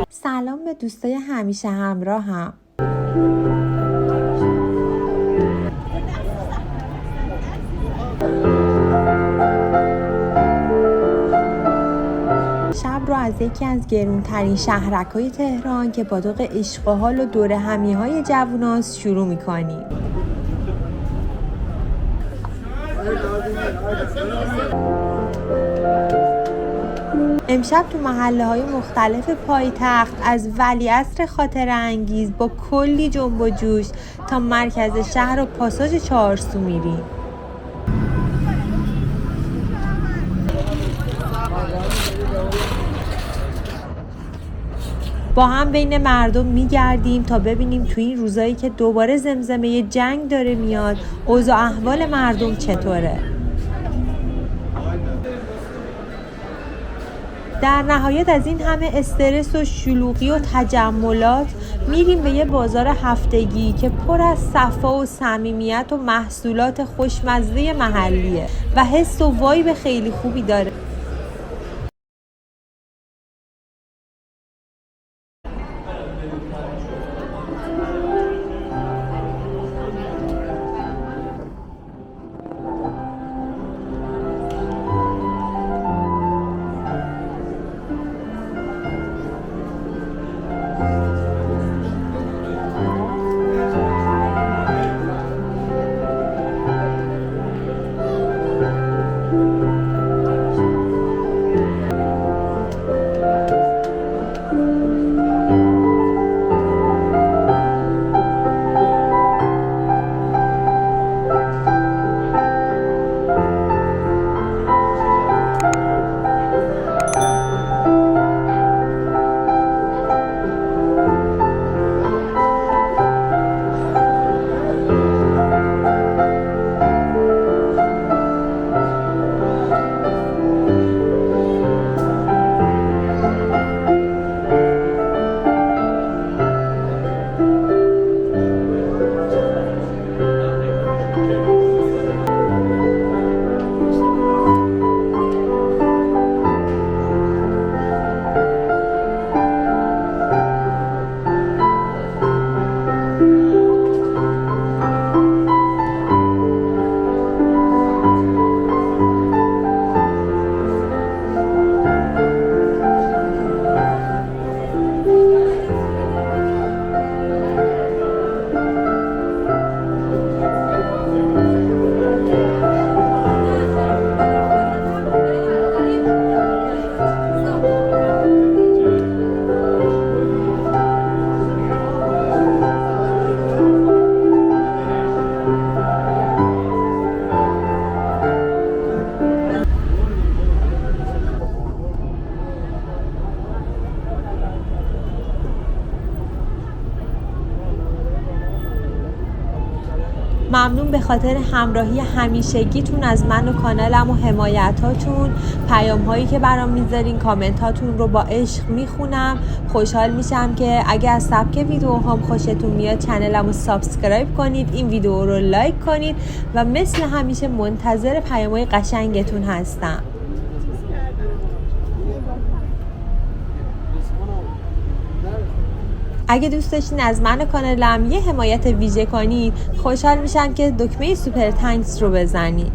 سلام به دوستای همیشه همراهم. شب رو از یکی از گرونترین شهرک‌های تهران که با ذوق عشق و حال و دور همی‌های جووناست شروع می‌کنیم. امشب تو محله‌های مختلف پایتخت از ولیعصر خاطره انگیز با کلی جنب و جوش تا مرکز شهر و پاساژ چهارسو میریم. با هم بین مردم میگردیم تا ببینیم تو این روزایی که دوباره زمزمه جنگ داره میاد اوضاع احوال مردم چطوره. در نهایت از این همه استرس و شلوغی و تجملات میریم به یه بازار هفتگی که پر از صفا و صمیمیت و محصولات خوشمزه محلیه و حس و وایب خیلی خوبی داره. ممنون به خاطر همراهی همیشگیتون از من و کانالم و حمایتاتون، پیام هایی که برام میذارین، کامنت هاتون رو با عشق میخونم. خوشحال میشم که اگه از سبک ویدیوهام خوشتون میاد چنلمو سابسکرایب کنید، این ویدیو رو لایک کنید و مثل همیشه منتظر پیام های قشنگتون هستم. اگه دوست داشتین از من و کانالم یه حمایت ویژه کنید خوشحال میشم که دکمه سوپر تانکس رو بزنید.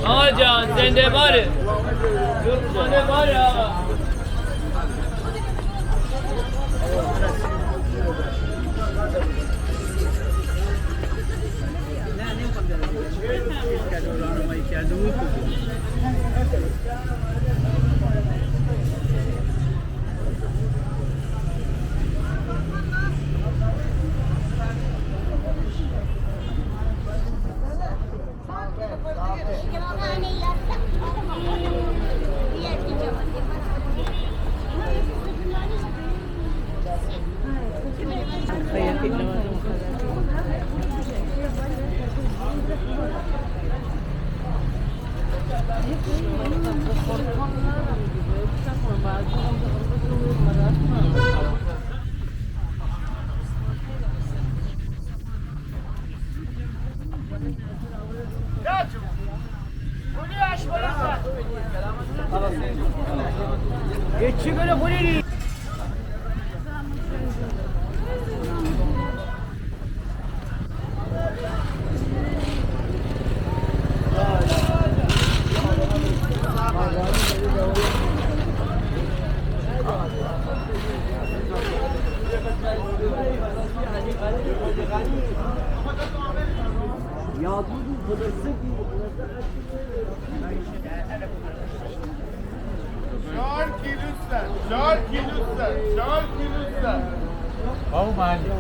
آقا جان زنده باره زنده باره آقا چی کنه خونی بابا محلی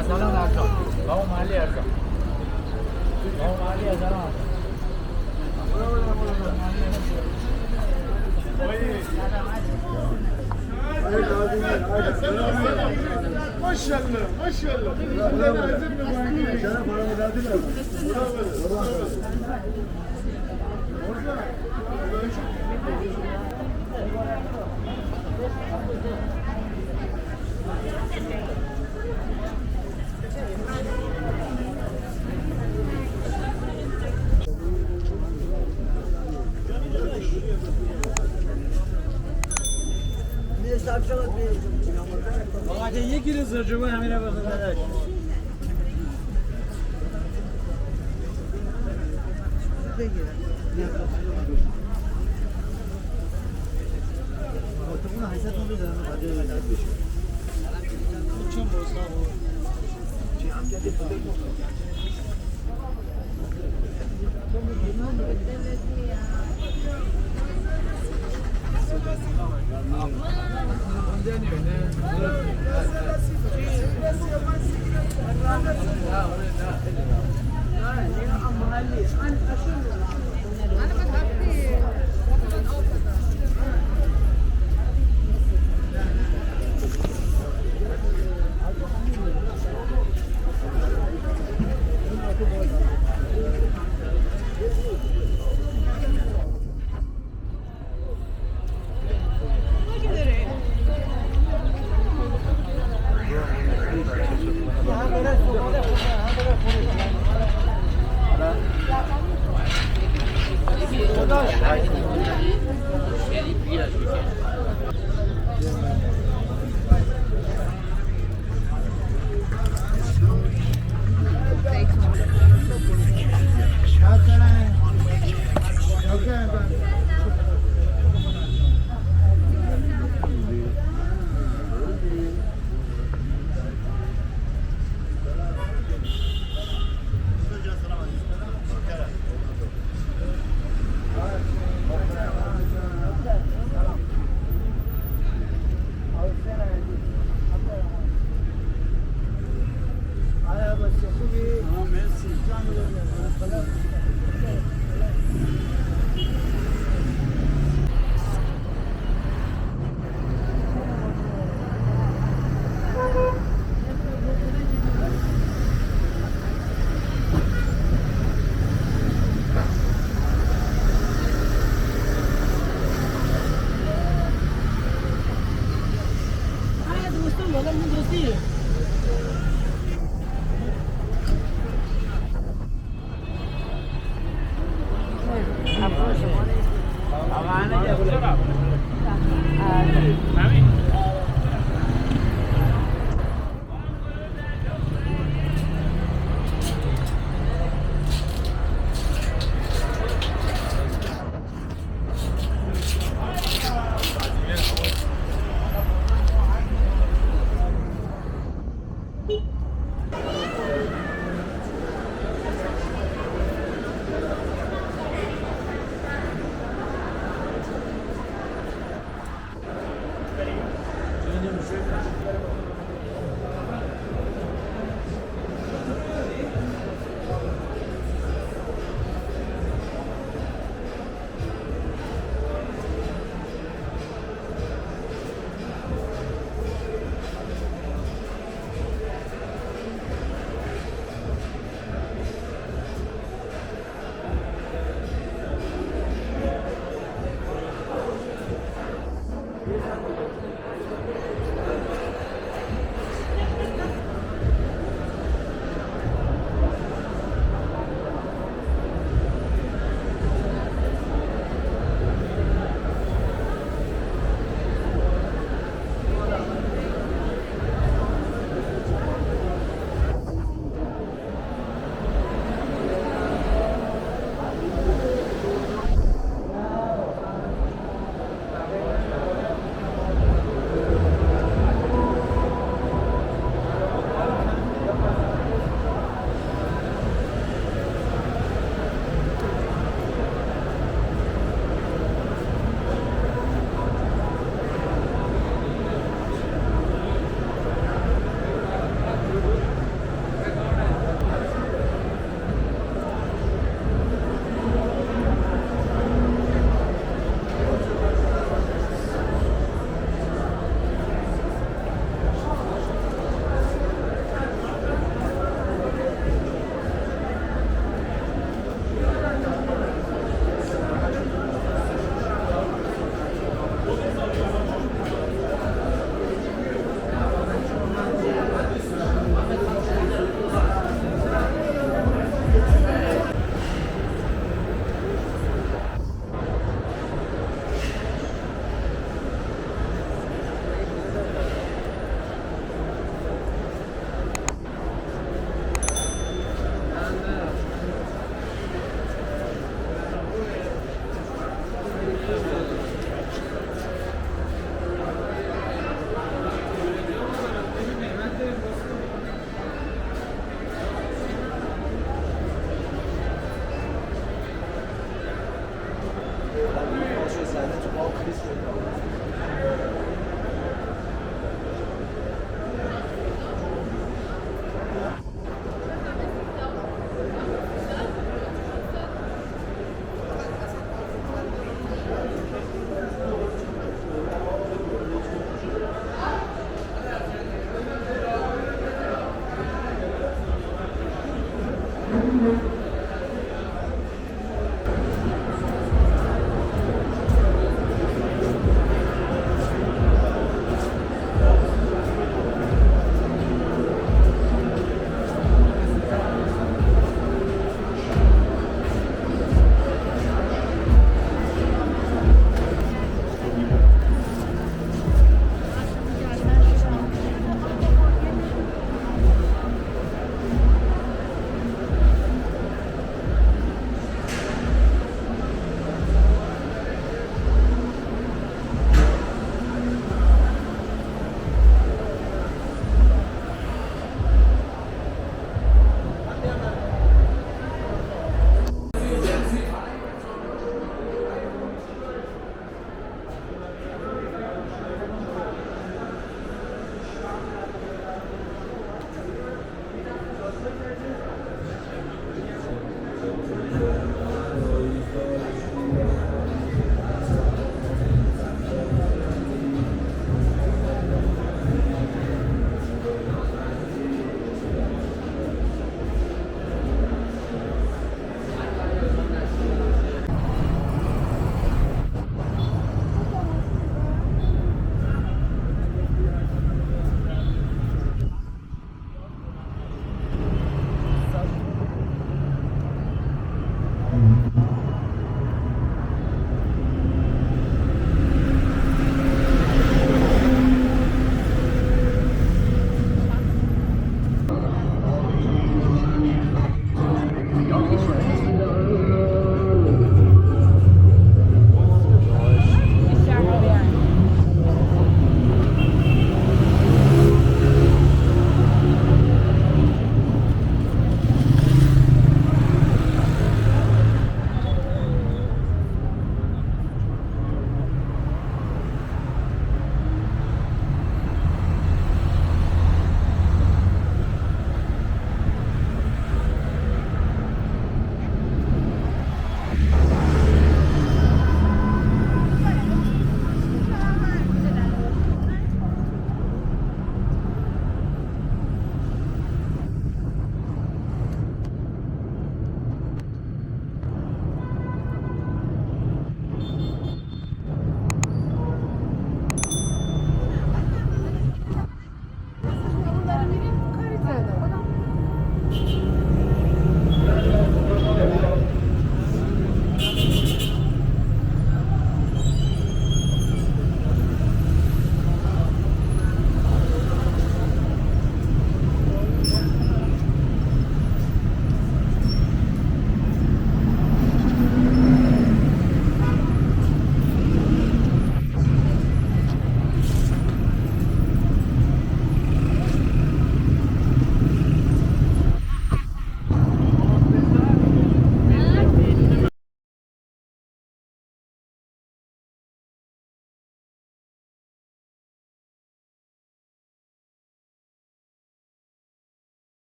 اصلا ارزان بابا محلی ارزان بابا محلی ارزان ماشاءالله ماشاءالله یک کیلو زرجوبه همین رو بخواد